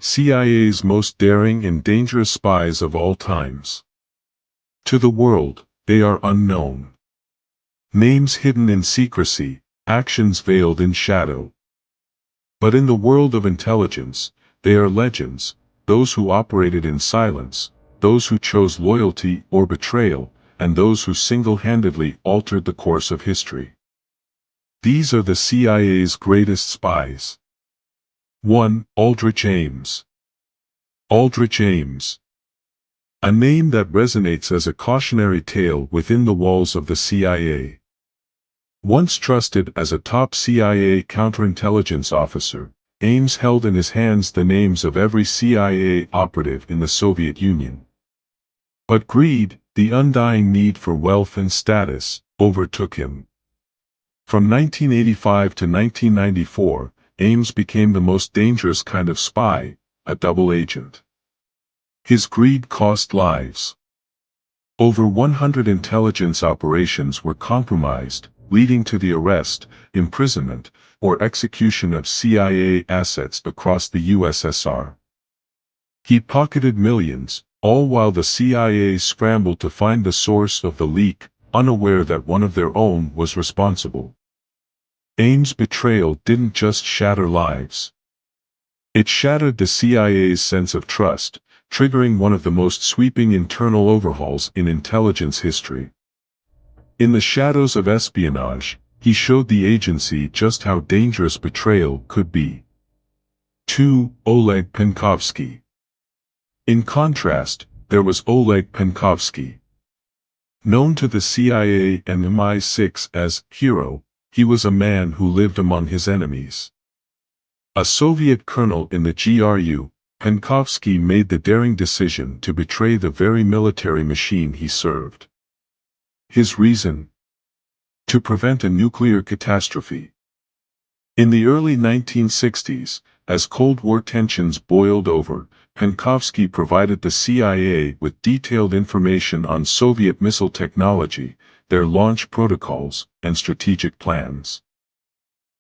CIA's most daring and dangerous spies of all times. To the world, they are unknown. Names hidden in secrecy, actions veiled in shadow. But in the world of intelligence, they are legends, those who operated in silence, those who chose loyalty or betrayal, and those who single-handedly altered the course of history. These are the CIA's greatest spies. 1. Aldrich Ames. Aldrich Ames. A name that resonates as a cautionary tale within the walls of the CIA. Once trusted as a top CIA counterintelligence officer, Ames held in his hands the names of every CIA operative in the Soviet Union. But greed, the undying need for wealth and status, overtook him. From 1985 to 1994, Ames became the most dangerous kind of spy, a double agent. His greed cost lives. Over 100 intelligence operations were compromised, leading to the arrest, imprisonment, or execution of CIA assets across the USSR. He pocketed millions, all while the CIA scrambled to find the source of the leak, unaware that one of their own was responsible. Ames' betrayal didn't just shatter lives. It shattered the CIA's sense of trust, triggering one of the most sweeping internal overhauls in intelligence history. In the shadows of espionage, he showed the agency just how dangerous betrayal could be. 2. Oleg Penkovsky. In contrast, there was Oleg Penkovsky. Known to the CIA and MI6 as Hero, he was a man who lived among his enemies. A Soviet colonel in the GRU, Penkovsky made the daring decision to betray the very military machine he served. His reason? To prevent a nuclear catastrophe. In the early 1960s, as Cold War tensions boiled over, Penkovsky provided the CIA with detailed information on Soviet missile technology, their launch protocols, and strategic plans.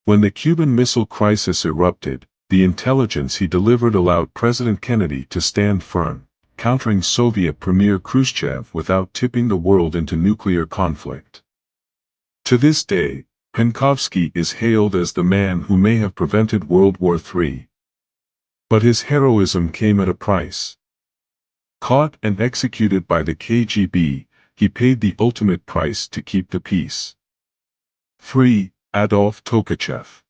When the Cuban Missile Crisis erupted, the intelligence he delivered allowed President Kennedy to stand firm, countering Soviet Premier Khrushchev without tipping the world into nuclear conflict. To this day, Penkovsky is hailed as the man who may have prevented World War III. But his heroism came at a price. Caught and executed by the KGB, he paid the ultimate price to keep the peace. 3. Adolf Tolkachev.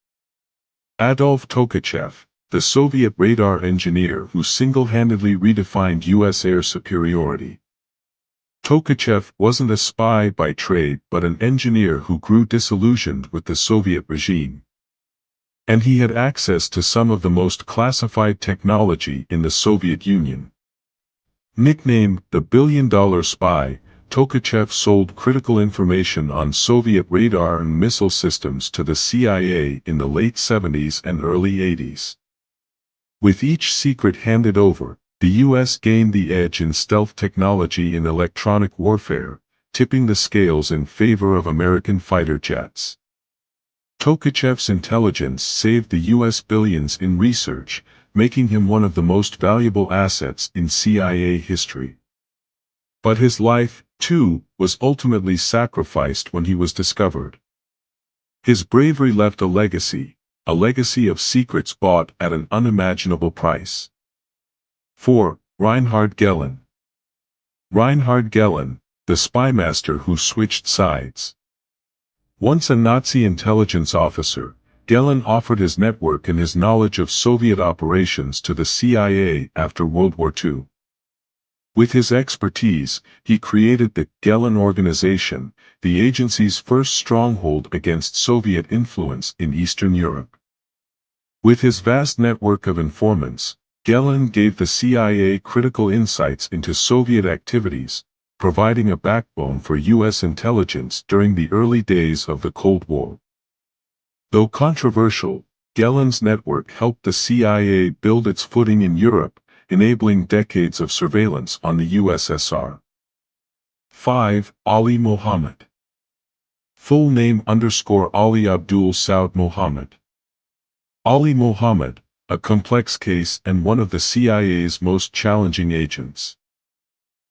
Adolf Tolkachev, the Soviet radar engineer who single-handedly redefined U.S. air superiority. Tolkachev wasn't a spy by trade but an engineer who grew disillusioned with the Soviet regime. And he had access to some of the most classified technology in the Soviet Union. Nicknamed the billion-dollar spy, Tolkachev sold critical information on Soviet radar and missile systems to the CIA in the late 70s and early 80s. With each secret handed over, the U.S. gained the edge in stealth technology and electronic warfare, tipping the scales in favor of American fighter jets. Tolkachev's intelligence saved the U.S. billions in research, making him one of the most valuable assets in CIA history. But his life, too, was ultimately sacrificed when he was discovered. His bravery left a legacy of secrets bought at an unimaginable price. 4. Reinhard Gehlen. Reinhard Gehlen, the spymaster who switched sides. Once a Nazi intelligence officer, Gehlen offered his network and his knowledge of Soviet operations to the CIA after World War II. With his expertise, he created the Gehlen Organization, the agency's first stronghold against Soviet influence in Eastern Europe. With his vast network of informants, Gehlen gave the CIA critical insights into Soviet activities, providing a backbone for U.S. intelligence during the early days of the Cold War. Though controversial, Gehlen's network helped the CIA build its footing in Europe, enabling decades of surveillance on the USSR. 5. Ali Mohamed. Full name _ Ali Abdul Saud Mohammed. Ali Mohamed, a complex case and one of the CIA's most challenging agents.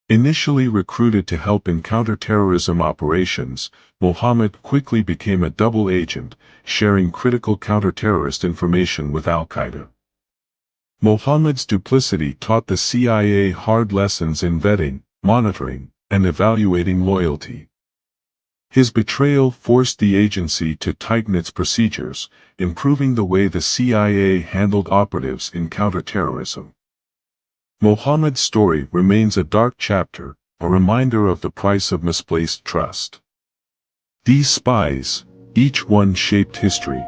Initially recruited to help in counterterrorism operations, Mohamed quickly became a double agent, sharing critical counterterrorist information with Al-Qaeda. Mohamed's duplicity taught the CIA hard lessons in vetting, monitoring, and evaluating loyalty. His betrayal forced the agency to tighten its procedures, improving the way the CIA handled operatives in counterterrorism. Mohammed's story remains a dark chapter, a reminder of the price of misplaced trust. These spies, each one shaped history.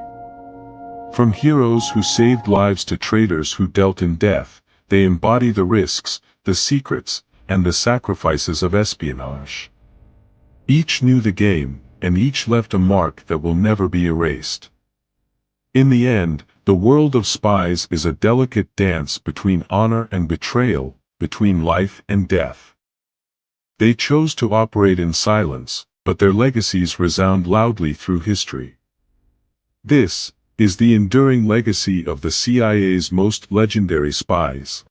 From heroes who saved lives to traitors who dealt in death, they embody the risks, the secrets, and the sacrifices of espionage. Each knew the game, and each left a mark that will never be erased. In the end, the world of spies is a delicate dance between honor and betrayal, between life and death. They chose to operate in silence, but their legacies resound loudly through history. This is the enduring legacy of the CIA's most legendary spies.